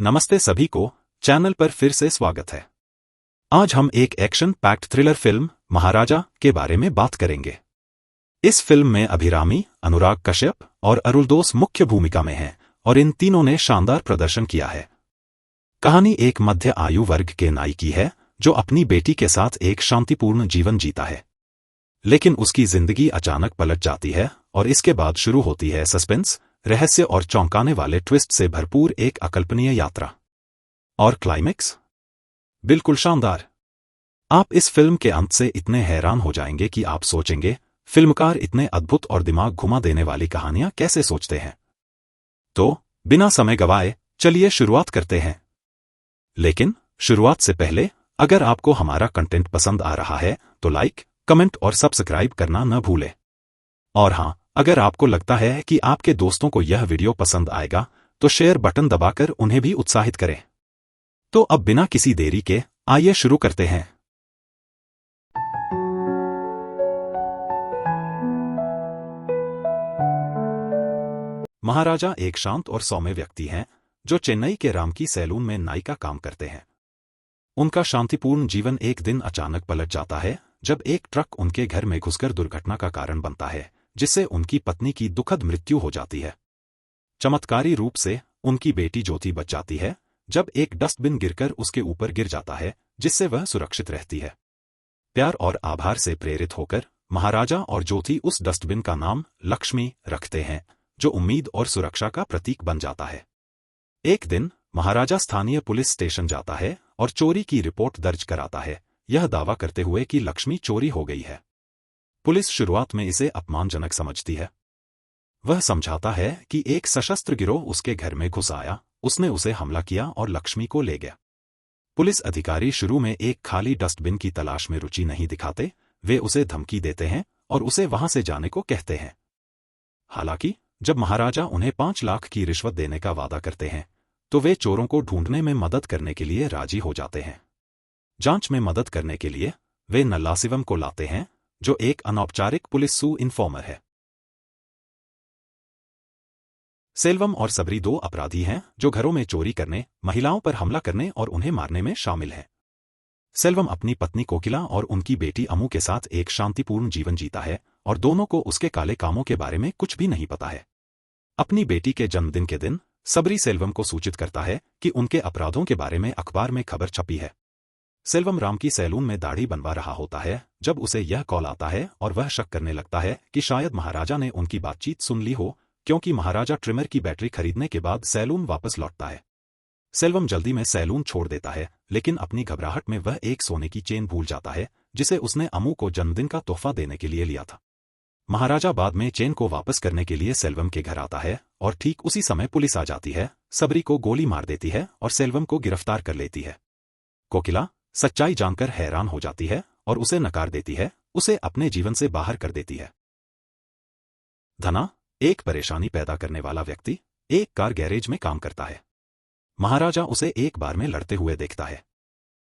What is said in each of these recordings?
नमस्ते सभी को, चैनल पर फिर से स्वागत है। आज हम एक एक्शन पैक्ड थ्रिलर फिल्म महाराजा के बारे में बात करेंगे। इस फिल्म में अभिरामी, अनुराग कश्यप और अरुल दोस मुख्य भूमिका में हैं और इन तीनों ने शानदार प्रदर्शन किया है। कहानी एक मध्य आयु वर्ग के नाई की है जो अपनी बेटी के साथ एक शांतिपूर्ण जीवन जीता है, लेकिन उसकी जिंदगी अचानक पलट जाती है और इसके बाद शुरू होती है सस्पेंस, रहस्य और चौंकाने वाले ट्विस्ट से भरपूर एक अकल्पनीय यात्रा। और क्लाइमेक्स बिल्कुल शानदार। आप इस फिल्म के अंत से इतने हैरान हो जाएंगे कि आप सोचेंगे, फिल्मकार इतने अद्भुत और दिमाग घुमा देने वाली कहानियां कैसे सोचते हैं। तो बिना समय गवाए चलिए शुरुआत करते हैं। लेकिन शुरुआत से पहले, अगर आपको हमारा कंटेंट पसंद आ रहा है तो लाइक, कमेंट और सब्सक्राइब करना न भूलें। और हाँ, अगर आपको लगता है कि आपके दोस्तों को यह वीडियो पसंद आएगा तो शेयर बटन दबाकर उन्हें भी उत्साहित करें। तो अब बिना किसी देरी के आइए शुरू करते हैं। महाराजा एक शांत और सौम्य व्यक्ति हैं जो चेन्नई के रामकी सैलून में नाई का काम करते हैं। उनका शांतिपूर्ण जीवन एक दिन अचानक पलट जाता है जब एक ट्रक उनके घर में घुसकर दुर्घटना का कारण बनता है, जिससे उनकी पत्नी की दुखद मृत्यु हो जाती है। चमत्कारी रूप से उनकी बेटी ज्योति बच जाती है जब एक डस्टबिन गिरकर उसके ऊपर गिर जाता है, जिससे वह सुरक्षित रहती है। प्यार और आभार से प्रेरित होकर महाराजा और ज्योति उस डस्टबिन का नाम लक्ष्मी रखते हैं, जो उम्मीद और सुरक्षा का प्रतीक बन जाता है। एक दिन महाराजा स्थानीय पुलिस स्टेशन जाता है और चोरी की रिपोर्ट दर्ज कराता है, यह दावा करते हुए कि लक्ष्मी चोरी हो गई है। पुलिस शुरुआत में इसे अपमानजनक समझती है। वह समझाता है कि एक सशस्त्र गिरोह उसके घर में घुस आया, उसने उसे हमला किया और लक्ष्मी को ले गया। पुलिस अधिकारी शुरू में एक खाली डस्टबिन की तलाश में रुचि नहीं दिखाते, वे उसे धमकी देते हैं और उसे वहां से जाने को कहते हैं। हालांकि जब महाराजा उन्हें 5 लाख की रिश्वत देने का वादा करते हैं तो वे चोरों को ढूंढने में मदद करने के लिए राजी हो जाते हैं। जांच में मदद करने के लिए वे नल्लाशिवम को लाते हैं, जो एक अनौपचारिक पुलिस इन्फॉर्मर है। सेल्वम और सबरी 2 अपराधी हैं जो घरों में चोरी करने, महिलाओं पर हमला करने और उन्हें मारने में शामिल हैं। सेल्वम अपनी पत्नी कोकिला और उनकी बेटी अमू के साथ एक शांतिपूर्ण जीवन जीता है और दोनों को उसके काले कामों के बारे में कुछ भी नहीं पता है। अपनी बेटी के जन्मदिन के दिन सबरी सेल्वम को सूचित करता है कि उनके अपराधों के बारे में अखबार में खबर छपी है। सेल्वम राम की सैलून में दाढ़ी बनवा रहा होता है जब उसे यह कॉल आता है और वह शक करने लगता है कि शायद महाराजा ने उनकी बातचीत सुन ली हो, क्योंकि महाराजा ट्रिमर की बैटरी खरीदने के बाद सैलून वापस लौटता है। सेल्वम जल्दी में सैलून छोड़ देता है, लेकिन अपनी घबराहट में वह एक सोने की चेन भूल जाता है जिसे उसने अमू को जन्मदिन का तोहफा देने के लिए लिया था। महाराजा बाद में चेन को वापस करने के लिए सेल्वम के घर आता है और ठीक उसी समय पुलिस आ जाती है, सबरी को गोली मार देती है और सेल्वम को गिरफ्तार कर लेती है। कोकिला सच्चाई जानकर हैरान हो जाती है और उसे नकार देती है, उसे अपने जीवन से बाहर कर देती है। धना, एक परेशानी पैदा करने वाला व्यक्ति, एक कार गैरेज में काम करता है। महाराजा उसे एक बार में लड़ते हुए देखता है।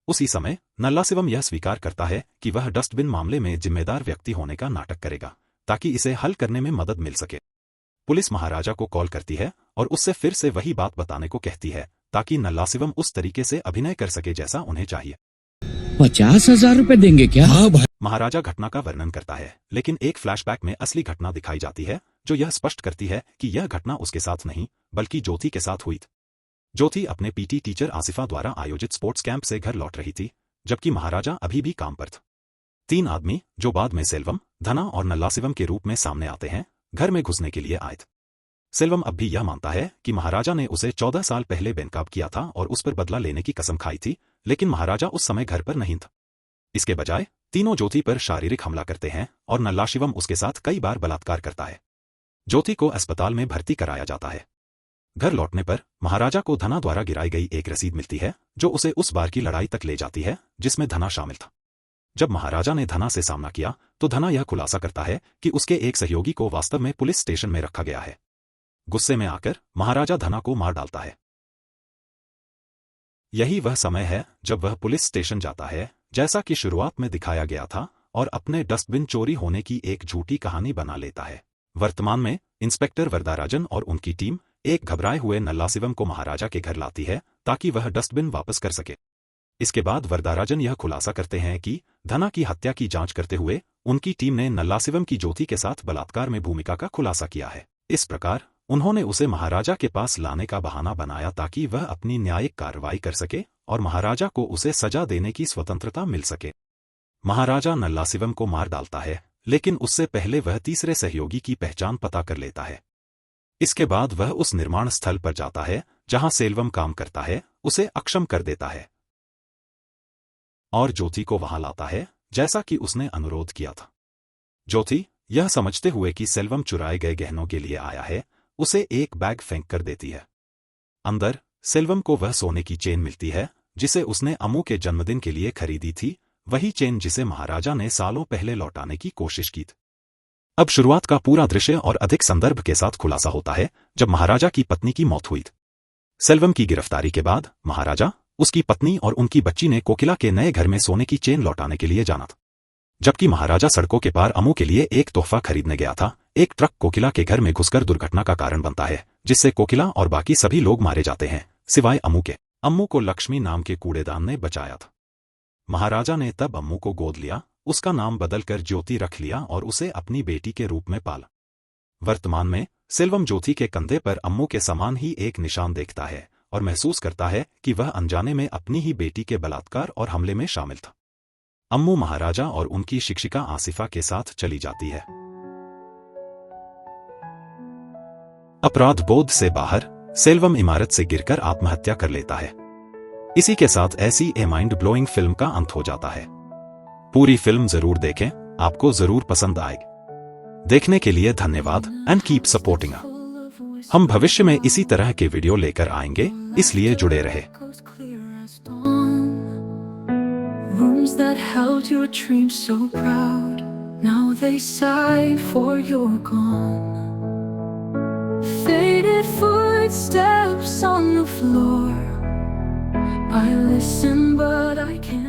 उसी समय नल्लाशिवम यह स्वीकार करता है कि वह डस्टबिन मामले में जिम्मेदार व्यक्ति होने का नाटक करेगा ताकि इसे हल करने में मदद मिल सके। पुलिस महाराजा को कॉल करती है और उससे फिर से वही बात बताने को कहती है ताकि नल्लाशिवम उस तरीके से अभिनय कर सके जैसा उन्हें चाहिए। 50,000 रुपए देंगे क्या? हाँ भाई। महाराजा घटना का वर्णन करता है, लेकिन एक फ्लैशबैक में असली घटना दिखाई जाती है जो यह स्पष्ट करती है कि यह घटना उसके साथ नहीं बल्कि ज्योति के साथ हुई थी। ज्योति अपने पीटी टीचर आसिफा द्वारा आयोजित स्पोर्ट्स कैंप से घर लौट रही थी, जबकि महाराजा अभी भी काम पर था। 3 आदमी, जो बाद में सेल्वम, धना और नल्लाशिवम के रूप में सामने आते हैं, घर में घुसने के लिए आए थे। सेल्वम अब भी यह मानता है कि महाराजा ने उसे 14 साल पहले बेनकाब किया था और उस पर बदला लेने की कसम खाई थी, लेकिन महाराजा उस समय घर पर नहीं था। इसके बजाय तीनों ज्योति पर शारीरिक हमला करते हैं और नल्लाशिवम उसके साथ कई बार बलात्कार करता है। ज्योति को अस्पताल में भर्ती कराया जाता है। घर लौटने पर महाराजा को धना द्वारा गिराई गई एक रसीद मिलती है जो उसे उस बार की लड़ाई तक ले जाती है जिसमें धना शामिल था। जब महाराजा ने धना से सामना किया तो धना यह खुलासा करता है कि उसके एक सहयोगी को वास्तव में पुलिस स्टेशन में रखा गया है। गुस्से में आकर महाराजा धना को मार डालता है। यही वह समय है जब वह पुलिस स्टेशन जाता है, जैसा कि शुरुआत में दिखाया गया था, और अपने डस्टबिन चोरी होने की एक झूठी कहानी बना लेता है। वर्तमान में इंस्पेक्टर वरदाराजन और उनकी टीम एक घबराए हुए नल्लाशिवम को महाराजा के घर लाती है ताकि वह डस्टबिन वापस कर सके। इसके बाद वरदाराजन यह खुलासा करते हैं कि धना की हत्या की जांच करते हुए उनकी टीम ने नल्लाशिवम की ज्योति के साथ बलात्कार में भूमिका का खुलासा किया है। इस प्रकार उन्होंने उसे महाराजा के पास लाने का बहाना बनाया ताकि वह अपनी न्यायिक कार्रवाई कर सके और महाराजा को उसे सजा देने की स्वतंत्रता मिल सके। महाराजा नल्लाशिवम को मार डालता है, लेकिन उससे पहले वह तीसरे सहयोगी की पहचान पता कर लेता है। इसके बाद वह उस निर्माण स्थल पर जाता है जहां सेल्वम काम करता है, उसे अक्षम कर देता है और ज्योति को वहां लाता है जैसा कि उसने अनुरोध किया था। ज्योति यह समझते हुए कि सेल्वम चुराए गए गहनों के लिए आया है, उसे एक बैग फेंक कर देती है। अंदर सेल्वम को वह सोने की चेन मिलती है जिसे उसने अम्मू के जन्मदिन के लिए खरीदी थी, वही चेन जिसे महाराजा ने सालों पहले लौटाने की कोशिश की थी। अब शुरुआत का पूरा दृश्य और अधिक संदर्भ के साथ खुलासा होता है जब महाराजा की पत्नी की मौत हुई थी। सेल्वम की गिरफ्तारी के बाद महाराजा, उसकी पत्नी और उनकी बच्ची ने कोकिला के नए घर में सोने की चेन लौटाने के लिए जाना था। जबकि महाराजा सड़कों के पार अम्मू के लिए एक तोहफा खरीदने गया था, एक ट्रक कोकिला के घर में घुसकर दुर्घटना का कारण बनता है जिससे कोकिला और बाकी सभी लोग मारे जाते हैं सिवाय अम्मू के। अम्मू को लक्ष्मी नाम के कूड़ेदान ने बचाया था। महाराजा ने तब अम्मू को गोद लिया, उसका नाम बदलकर ज्योति रख लिया और उसे अपनी बेटी के रूप में पाला। वर्तमान में सेल्वम ज्योति के कंधे पर अम्मू के समान ही एक निशान देखता है और महसूस करता है कि वह अनजाने में अपनी ही बेटी के बलात्कार और हमले में शामिल था। अम्मू महाराजा और उनकी शिक्षिका आसिफा के साथ चली जाती है। अपराध बोध से बाहर सेल्वम इमारत से गिरकर आत्महत्या कर लेता है। इसी के साथ ऐसी ए माइंड ब्लोइंग फिल्म का अंत हो जाता है। पूरी फिल्म जरूर देखें, आपको जरूर पसंद आएगी। देखने के लिए धन्यवाद एंड कीप सपोर्टिंग। हम भविष्य में इसी तरह के वीडियो लेकर आएंगे, इसलिए जुड़े रहे। Rooms that held your dreams so proud, now they sigh for you're gone. Faded footsteps on the floor, I listen but I can't